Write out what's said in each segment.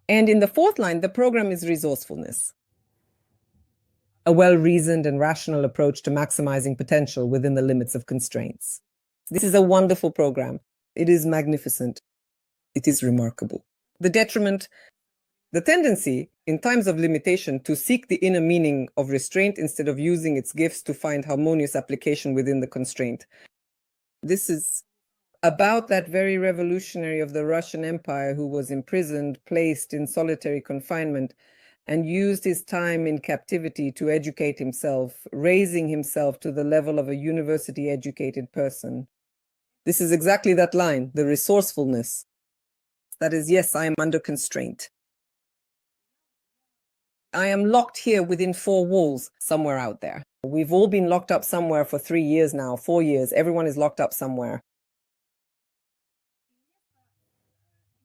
And in the fourth line, the program is resourcefulness, a well-reasoned and rational approach to maximizing potential within the limits of constraints. This is a wonderful program. It is magnificent. It is remarkable. The detriment, the tendency in times of limitation to seek the inner meaning of restraint instead of using its gifts to find harmonious application within the constraint. This is about that very revolutionary of the Russian Empire who was imprisoned, placed in solitary confinement, and used his time in captivity to educate himself, raising himself to the level of a university-educated person. This is exactly that line, the resourcefulness. That is, yes, I am under constraint. I am locked here within four walls somewhere out there. We've all been locked up somewhere for 3 years now, 4 years. Everyone is locked up somewhere.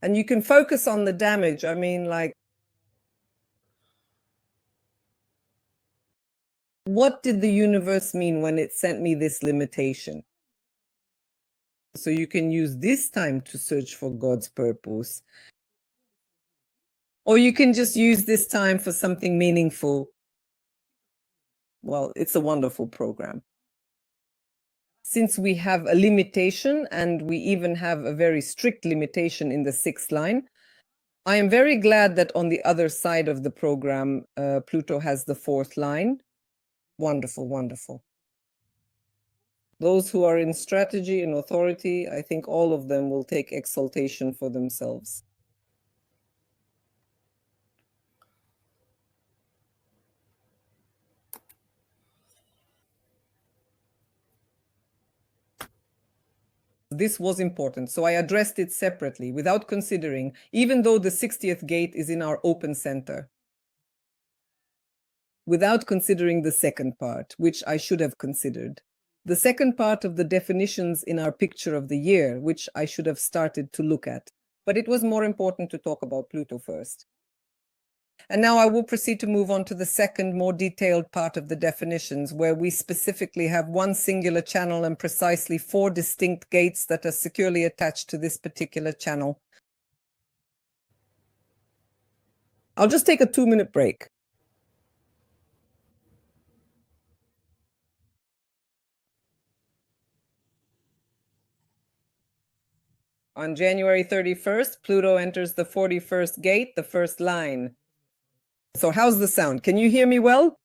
And you can focus on the damage. I mean, like, what did the universe mean when it sent me this limitation? So you can use this time to search for God's purpose. Or you can just use this time for something meaningful. Well, it's a wonderful program. Since we have a limitation, and we even have a very strict limitation in the 6th line, I am very glad that on the other side of the program, Pluto has the 4th line. Wonderful, wonderful. Those who are in strategy and authority, I think all of them will take exaltation for themselves. This was important, so I addressed it separately without considering, even though the 60th gate is in our open center, without considering the second part, which I should have considered. The second part of the definitions in our picture of the year, which I should have started to look at. But it was more important to talk about Pluto first. And now I will proceed to move on to the second, more detailed part of the definitions, where we specifically have one singular channel and precisely 4 distinct gates that are securely attached to this particular channel. I'll just take a 2-minute break. On January 31st, Pluto enters the 41st gate, the first line. So how's the sound? Can you hear me well?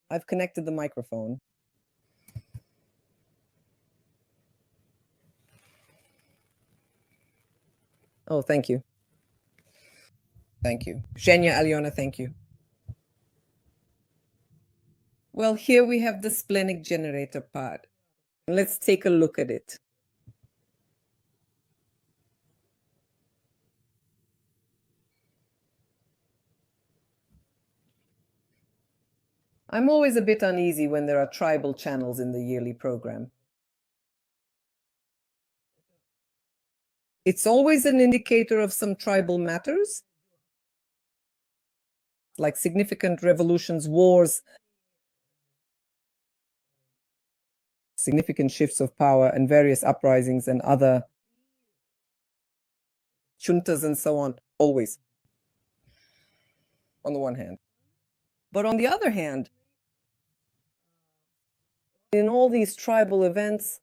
I've connected the microphone. Oh, thank you. Thank you. Zhenya, Aliona, thank you. Well, here we have the splenic generator part. Let's take a look at it. I'm always a bit uneasy when there are tribal channels in the yearly program. It's always an indicator of some tribal matters, like significant revolutions, wars, significant shifts of power, and various uprisings and other juntas and so on, always, on the one hand. But on the other hand, in all these tribal events,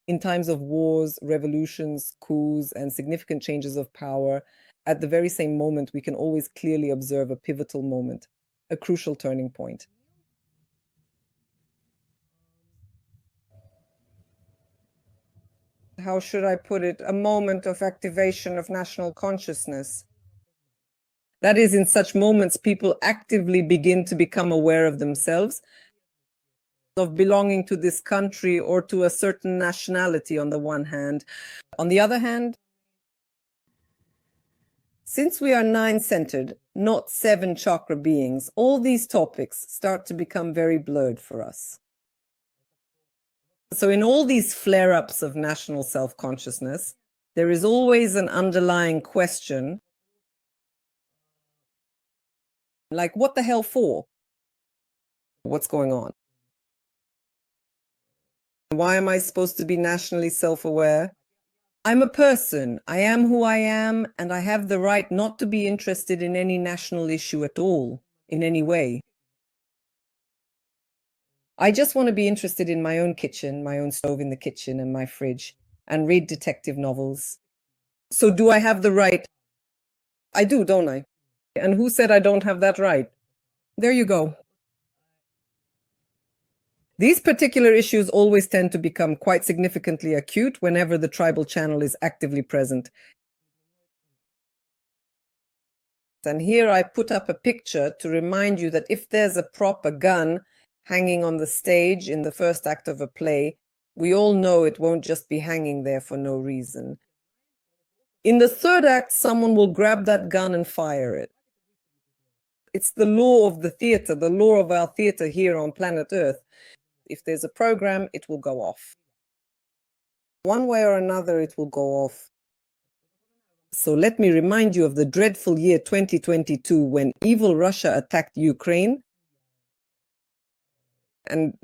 in times of wars, revolutions, coups, and significant changes of power, at the very same moment, we can always clearly observe a pivotal moment, a crucial turning point. How should I put it? A moment of activation of national consciousness. That is, in such moments, people actively begin to become aware of themselves, of belonging to this country or to a certain nationality on the one hand. On the other hand, since we are 9-centered, not 7-chakra beings, all these topics start to become very blurred for us. So in all these flare-ups of national self-consciousness, there is always an underlying question, like, what the hell for? What's going on? Why am I supposed to be nationally self-aware? I'm a person. I am who I am, and I have the right not to be interested in any national issue at all, in any way. I just want to be interested in my own kitchen, my own stove in the kitchen, and my fridge, and read detective novels. So, do I have the right? I do, don't I? And who said I don't have that right? There you go. These particular issues always tend to become quite significantly acute whenever the tribal channel is actively present. And here I put up a picture to remind you that if there's a prop, a gun, hanging on the stage in the first act of a play, we all know it won't just be hanging there for no reason. In the third act, someone will grab that gun and fire it. It's the law of the theater, the law of our theater here on planet Earth. If there's a program, it will go off. One way or another, it will go off. So let me remind you of the dreadful year 2022 when evil Russia attacked Ukraine. And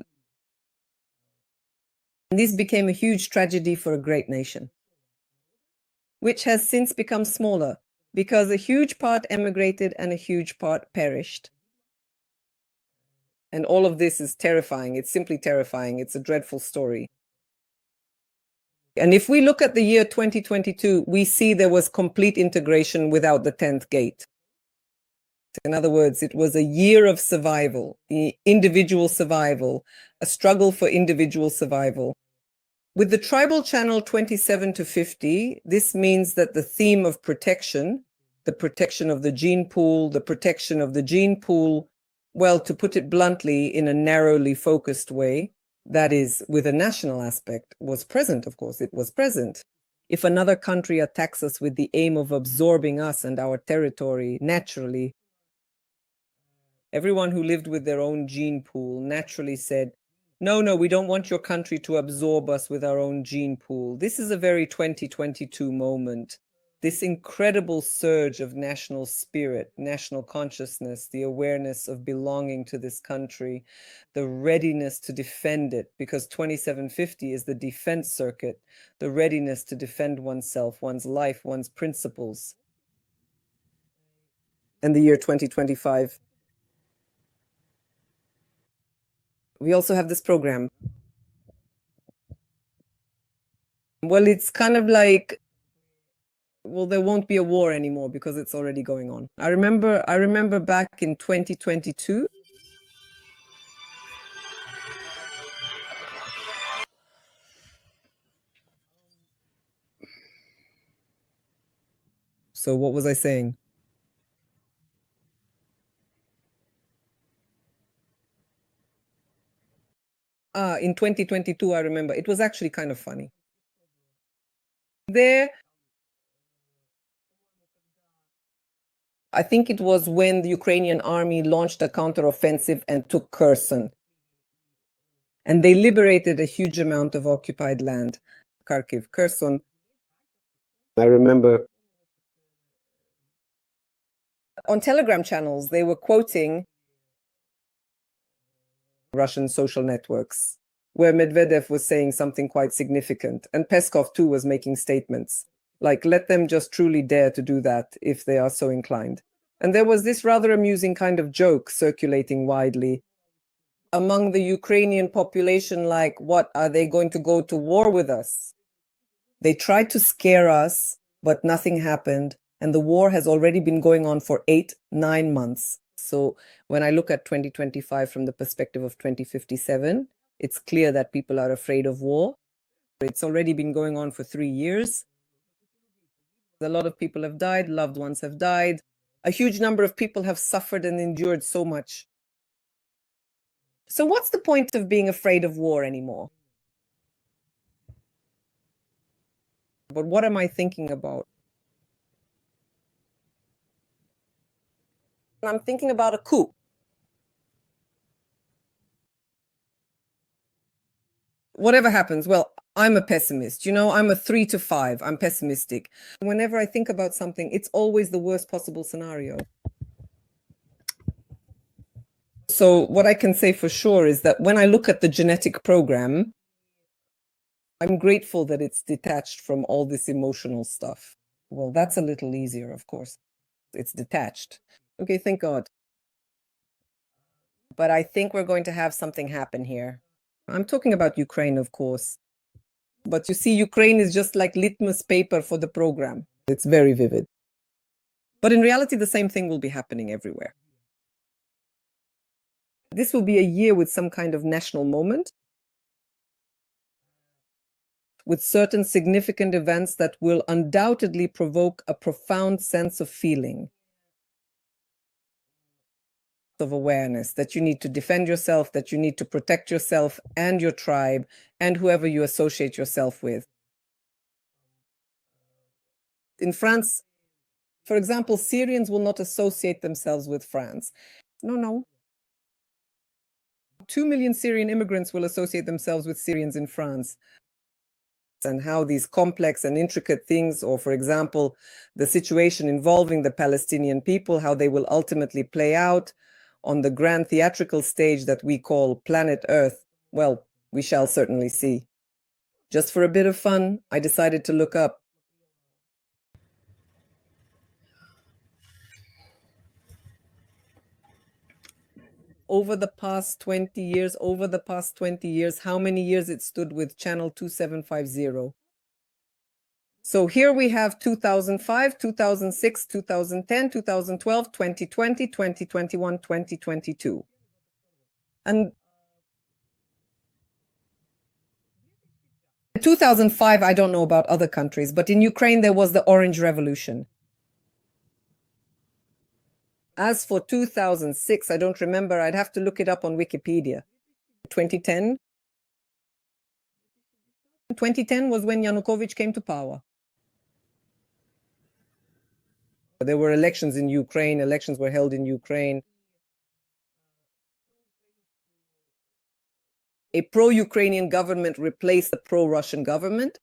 this became a huge tragedy for a great nation, which has since become smaller because a huge part emigrated and a huge part perished. And all of this is terrifying. It's simply terrifying. It's a dreadful story. And if we look at the year 2022, we see there was complete integration without the 10th gate. In other words, it was a year of survival, individual survival, a struggle for individual survival. With the tribal channel 27 to 50, this means that the theme of protection, the protection of the gene pool, well, to put it bluntly, in a narrowly focused way, that is, with a national aspect, was present, of course, it was present. If another country attacks us with the aim of absorbing us and our territory, naturally, everyone who lived with their own gene pool naturally said, no, we don't want your country to absorb us with our own gene pool. This is a very 2022 moment. This incredible surge of national spirit, national consciousness, the awareness of belonging to this country, the readiness to defend it, because 2750 is the defense circuit, the readiness to defend oneself, one's life, one's principles. And the year 2025. We also have this program. Well, it's kind of like, well, there won't be a war anymore because it's already going on. I remember back in 2022. So what was I saying? In 2022, I remember it was actually kind of funny. I think it was when the Ukrainian army launched a counteroffensive and took Kherson. And they liberated a huge amount of occupied land. Kharkiv, Kherson. I remember on Telegram channels, they were quoting Russian social networks, where Medvedev was saying something quite significant. And Peskov, too, was making statements like, let them just truly dare to do that if they are so inclined. And there was this rather amusing kind of joke circulating widely among the Ukrainian population, like, what, are they going to go to war with us? They tried to scare us, but nothing happened. And the war has already been going on for 8-9 months. So when I look at 2025 from the perspective of 2057, it's clear that people are afraid of war. It's already been going on for 3 years. A lot of people have died, loved ones have died. A huge number of people have suffered and endured so much. So what's the point of being afraid of war anymore? But what am I thinking about? I'm thinking about a coup. Whatever happens, well, I'm a pessimist. I'm a 3 to 5. I'm pessimistic. Whenever I think about something, it's always the worst possible scenario. So what I can say for sure is that when I look at the genetic program, I'm grateful that it's detached from all this emotional stuff. Well, that's a little easier, of course. It's detached. Okay, thank God. But I think we're going to have something happen here. I'm talking about Ukraine, of course. But you see, Ukraine is just like litmus paper for the program. It's very vivid. But in reality, the same thing will be happening everywhere. This will be a year with some kind of national moment, with certain significant events that will undoubtedly provoke a profound sense of feeling, of awareness, that you need to defend yourself, that you need to protect yourself and your tribe and whoever you associate yourself with. In France, for example, Syrians will not associate themselves with France. No. 2 million Syrian immigrants will associate themselves with Syrians in France. And how these complex and intricate things, or for example, the situation involving the Palestinian people, how they will ultimately play out on the grand theatrical stage that we call planet Earth, well, we shall certainly see. Just for a bit of fun, I decided to look up over the past 20 years, how many years it stood with channel 2750. So here we have 2005, 2006, 2010, 2012, 2020, 2021, 2022. And 2005, I don't know about other countries, but in Ukraine, there was the Orange Revolution. As for 2006, I don't remember. I'd have to look it up on Wikipedia. 2010? 2010 was when Yanukovych came to power. There were elections in Ukraine. Elections were held in Ukraine. A pro-Ukrainian government replaced the pro-Russian government.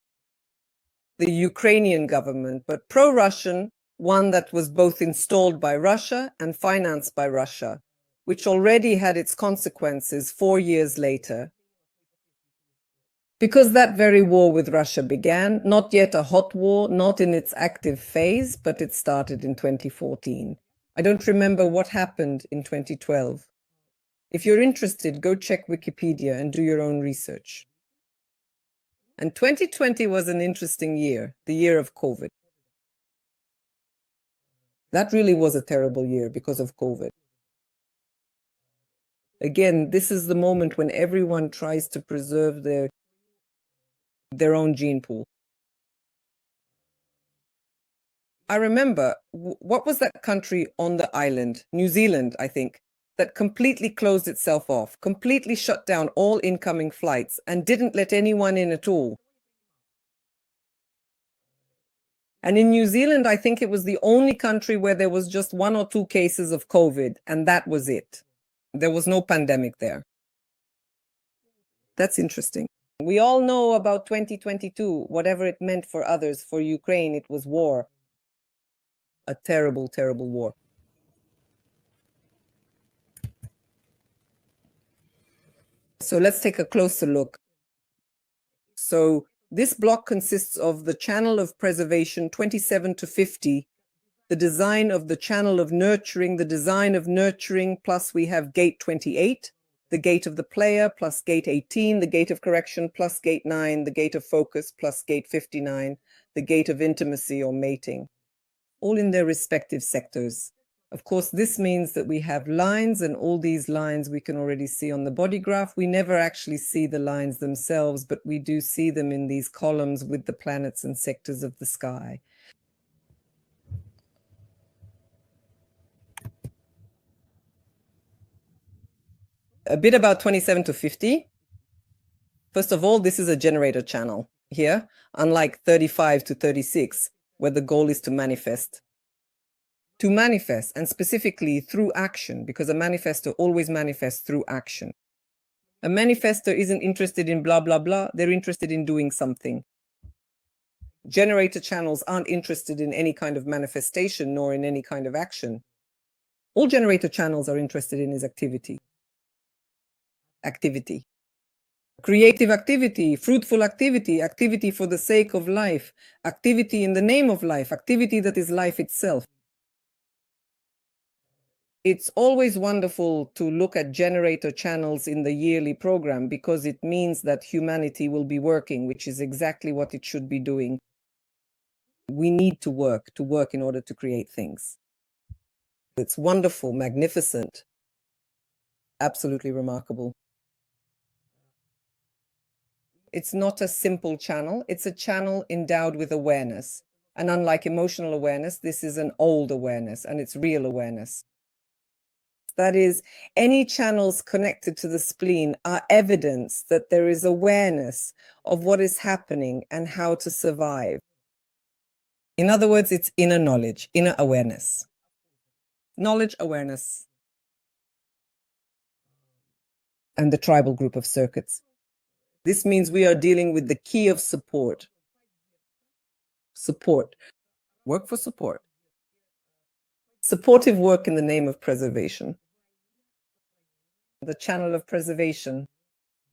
The Ukrainian government, but pro-Russian, one that was both installed by Russia and financed by Russia, which already had its consequences 4 years later. Because that very war with Russia began, not yet a hot war, not in its active phase, but it started in 2014. I don't remember what happened in 2012. If you're interested, go check Wikipedia and do your own research. And 2020 was an interesting year, the year of COVID. That really was a terrible year because of COVID. Again, this is the moment when everyone tries to preserve their own gene pool. I remember, what was that country on the island? New Zealand, I think, that completely closed itself off, completely shut down all incoming flights and didn't let anyone in at all. And in New Zealand, I think it was the only country where there was just 1 or 2 cases of COVID, and that was it. There was no pandemic there. That's interesting. We all know about 2022, whatever it meant for others. For Ukraine, it was war. A terrible, terrible war. So let's take a closer look. So this block consists of the channel of preservation 27 to 50, the design of the channel of nurturing, the design of nurturing, plus we have gate 28, the gate of the player, plus gate 18, the gate of correction, plus gate 9, the gate of focus, plus gate 59, the gate of intimacy or mating, all in their respective sectors. Of course, this means that we have lines, and all these lines we can already see on the body graph. We never actually see the lines themselves, but we do see them in these columns with the planets and sectors of the sky. A bit about 27 to 50. First of all, this is a generator channel here, unlike 35 to 36, where the goal is to manifest. To manifest, and specifically through action, because a manifestor always manifests through action. A manifestor isn't interested in blah, blah, blah. They're interested in doing something. Generator channels aren't interested in any kind of manifestation nor in any kind of action. All generator channels are interested in is activity. Activity. creative activity, fruitful activity, activity for the sake of life, activity in the name of life, activity that is life itself. It's always wonderful to look at generator channels in the yearly program because it means that humanity will be working, which is exactly what it should be doing. We need to work in order to create things. It's wonderful, magnificent, absolutely remarkable. It's not a simple channel. It's a channel endowed with awareness. And unlike emotional awareness, this is an old awareness and it's real awareness. That is, any channels connected to the spleen are evidence that there is awareness of what is happening and how to survive. In other words, it's inner knowledge, inner awareness. Knowledge, awareness. And the tribal group of circuits. This means we are dealing with the key of support. Support. Work for support. Supportive work in the name of preservation. The channel of preservation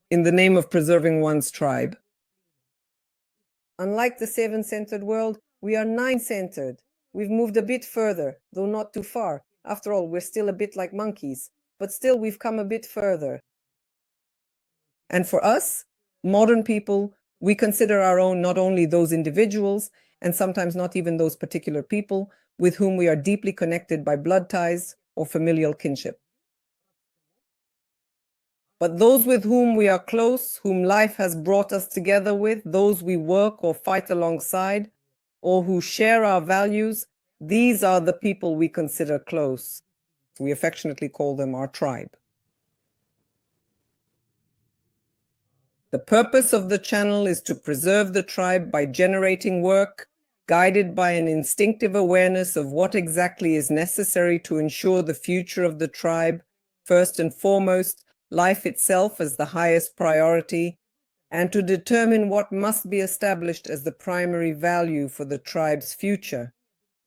in the name of preserving one's tribe. Unlike the seven-centered world, we are nine-centered. We've moved a bit further, though not too far. After all, we're still a bit like monkeys, but still we've come a bit further. And for us, modern people, we consider our own not only those individuals, and sometimes not even those particular people, with whom we are deeply connected by blood ties or familial kinship, but those with whom we are close, whom life has brought us together with, those we work or fight alongside, or who share our values, these are the people we consider close. We affectionately call them our tribe. The purpose of the channel is to preserve the tribe by generating work, guided by an instinctive awareness of what exactly is necessary to ensure the future of the tribe, first and foremost, life itself as the highest priority, and to determine what must be established as the primary value for the tribe's future,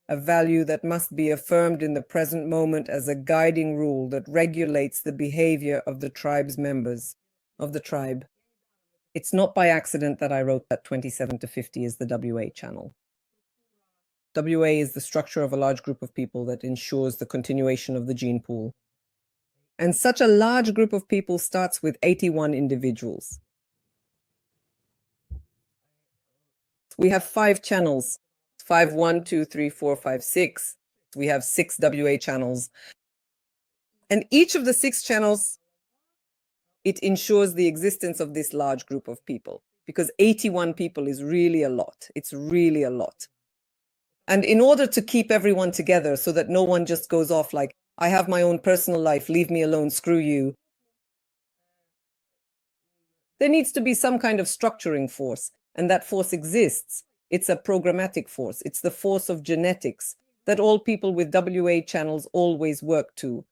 a value that must be affirmed in the present moment as a guiding rule that regulates the behavior of the tribe's members, of the tribe. It's not by accident that I wrote that 27 to 50 is the WA channel. WA is the structure of a large group of people that ensures the continuation of the gene pool. And such a large group of people starts with 81 individuals. We have 5 channels, 5, 1, 2, 3, 4, 5, 6. We have 6 WA channels. And each of the 6 channels, it ensures the existence of this large group of people, because 81 people is really a lot. It's really a lot. And in order to keep everyone together so that no one just goes off like, I have my own personal life, leave me alone, screw you, there needs to be some kind of structuring force, and that force exists. It's a programmatic force. It's the force of genetics that all people with WA channels always work to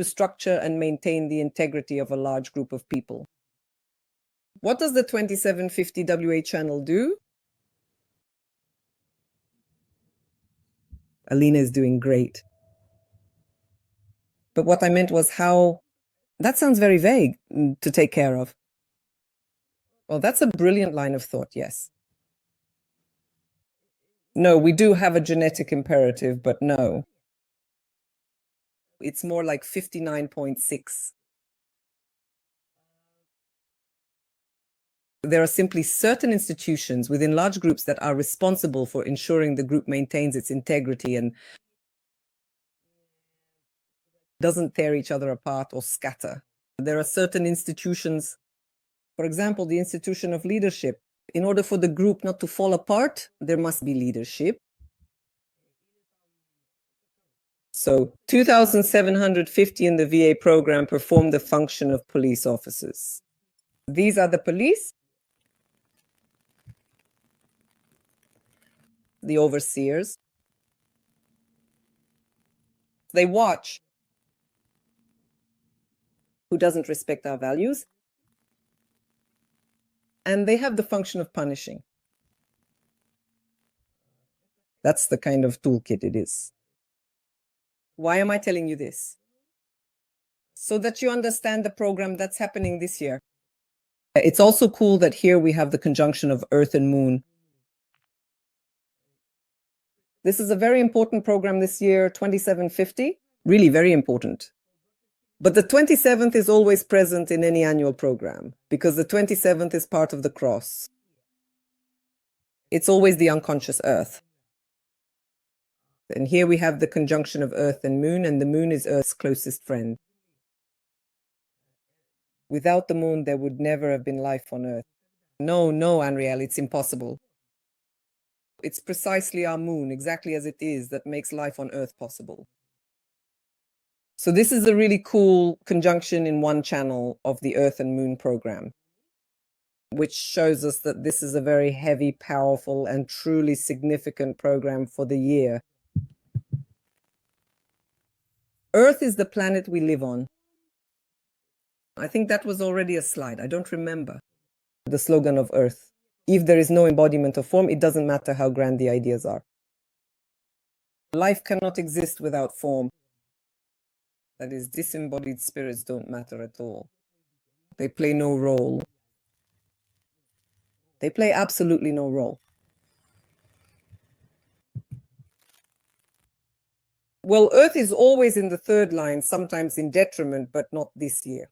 structure and maintain the integrity of a large group of people. What does the 2750 WA channel do? Alina is doing great. But what I meant was how, that sounds very vague to take care of. Well, that's a brilliant line of thought, yes. No, we do have a genetic imperative, but no. It's more like 59.6. There are simply certain institutions within large groups that are responsible for ensuring the group maintains its integrity and doesn't tear each other apart or scatter. There are certain institutions, for example, the institution of leadership. In order for the group not to fall apart, there must be leadership. So 2,750 in the VA program perform the function of police officers. These are the police, the overseers. They watch who doesn't respect our values, and they have the function of punishing. That's the kind of toolkit it is. Why am I telling you this? So that you understand the program that's happening this year. It's also cool that here we have the conjunction of Earth and Moon. This is a very important program this year, 2750, really very important. But the 27th is always present in any annual program because the 27th is part of the cross. It's always the unconscious Earth. And here we have the conjunction of Earth and Moon, and the Moon is Earth's closest friend. Without the Moon, there would never have been life on Earth. No, Anriel, it's impossible. It's precisely our Moon, exactly as it is, that makes life on Earth possible. So this is a really cool conjunction in one channel of the Earth and Moon program, which shows us that this is a very heavy, powerful, and truly significant program for the year. Earth is the planet we live on. I think that was already a slide. I don't remember the slogan of Earth. If there is no embodiment of form, it doesn't matter how grand the ideas are. Life cannot exist without form. That is, disembodied spirits don't matter at all. They play no role. They play absolutely no role. Well, Earth is always in the third line, sometimes in detriment, but not this year.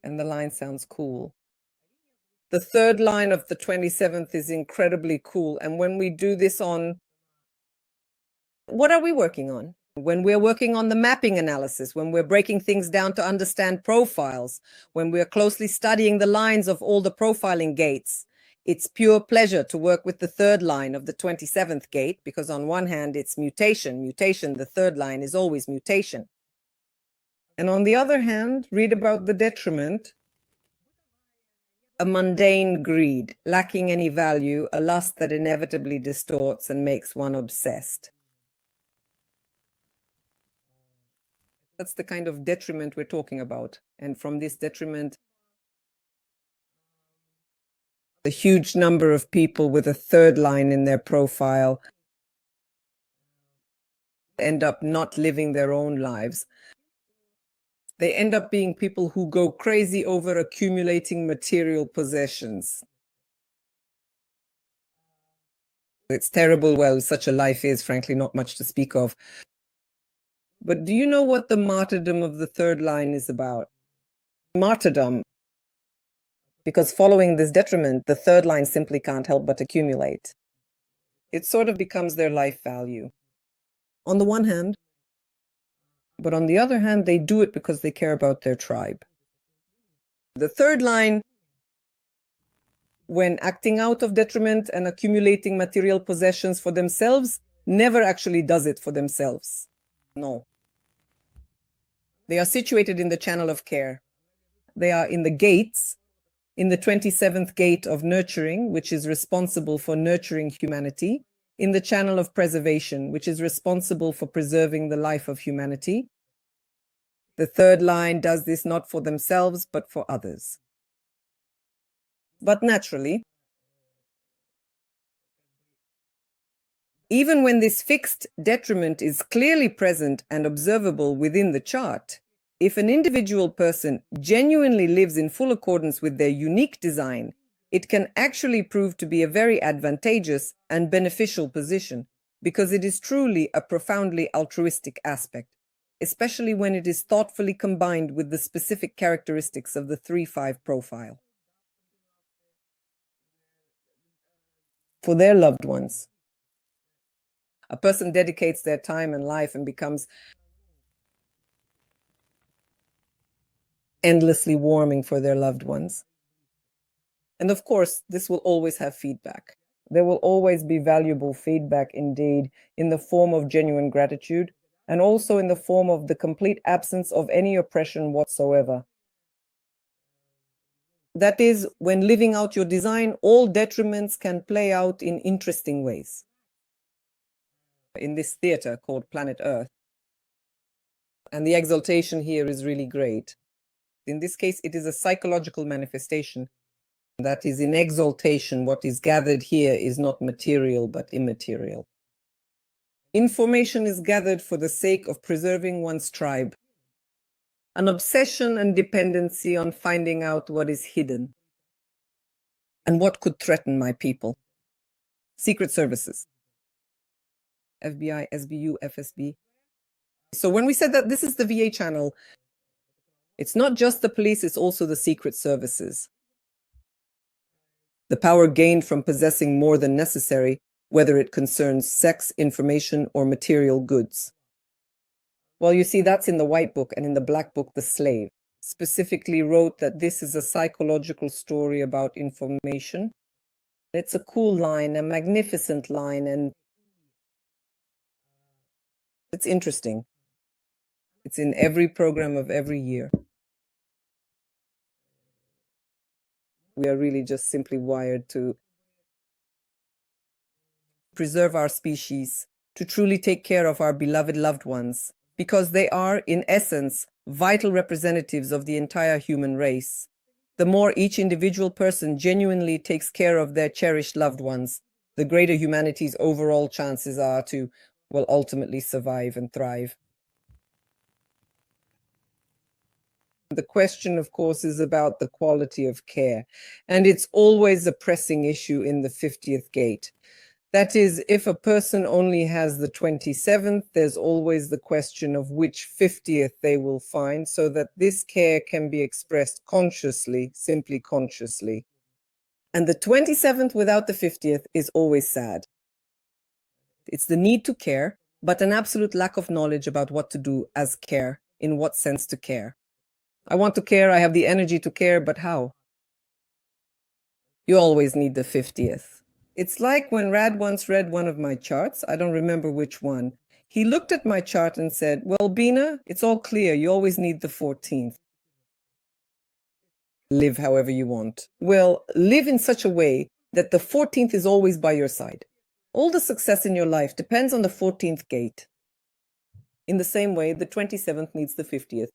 And the line sounds cool. The third line of the 27th is incredibly cool. And when we do this on, what are we working on? When we're working on the mapping analysis, when we're breaking things down to understand profiles, when we're closely studying the lines of all the profiling gates, it's pure pleasure to work with the third line of the 27th gate, because on one hand, it's mutation. The third line is always mutation. And on the other hand, read about the detriment. A mundane greed, lacking any value, a lust that inevitably distorts and makes one obsessed. That's the kind of detriment we're talking about. And from this detriment, a huge number of people with a third line in their profile end up not living their own lives. They end up being people who go crazy over accumulating material possessions. It's terrible. Well, such a life is, frankly, not much to speak of. But do you know what the martyrdom of the third line is about? Martyrdom. Because following this detriment, the third line simply can't help but accumulate. It sort of becomes their life value. On the one hand, but on the other hand, they do it because they care about their tribe. The third line, when acting out of detriment and accumulating material possessions for themselves, never actually does it for themselves. No. They are situated in the channel of care. They are in the gates, in the 27th gate of nurturing, which is responsible for nurturing humanity, in the channel of preservation, which is responsible for preserving the life of humanity. The third line does this not for themselves, but for others. But naturally, even when this fixed detriment is clearly present and observable within the chart, if an individual person genuinely lives in full accordance with their unique design, it can actually prove to be a very advantageous and beneficial position, because it is truly a profoundly altruistic aspect, especially when it is thoughtfully combined with the specific characteristics of the 3-5 profile. For their loved ones. A person dedicates their time and life and becomes endlessly warming for their loved ones. And of course, this will always have feedback. There will always be valuable feedback indeed, in the form of genuine gratitude, and also in the form of the complete absence of any oppression whatsoever. That is, when living out your design, all detriments can play out in interesting ways. In this theater called Planet Earth. And the exaltation here is really great. In this case, it is a psychological manifestation. That is, in exaltation, what is gathered here is not material, but immaterial. Information is gathered for the sake of preserving one's tribe. An obsession and dependency on finding out what is hidden. And what could threaten my people? Secret services. FBI, SBU, FSB. So when we said that this is the VA channel, it's not just the police, it's also the secret services. The power gained from possessing more than necessary, whether it concerns sex, information, or material goods. Well, you see, that's in the White Book, and in the Black Book, The Slave specifically wrote that this is a psychological story about information. It's a cool line, a magnificent line, and it's interesting. It's in every program of every year. We are really just simply wired to preserve our species, to truly take care of our beloved loved ones, because they are, in essence, vital representatives of the entire human race. The more each individual person genuinely takes care of their cherished loved ones, the greater humanity's overall chances are to, well, ultimately survive and thrive. The question, of course, is about the quality of care, and it's always a pressing issue in the 50th gate. That is, if a person only has the 27th, there's always the question of which 50th they will find, so that this care can be expressed consciously, simply consciously. And the 27th without the 50th is always sad. It's the need to care, but an absolute lack of knowledge about what to do as care, in what sense to care. I want to care, I have the energy to care, but how? You always need the 50th. It's like when Rad once read one of my charts, I don't remember which one. He looked at my chart and said, well, Binah, it's all clear, you always need the 14th. Live however you want. Well, live in such a way that the 14th is always by your side. All the success in your life depends on the 14th gate. In the same way, the 27th needs the 50th.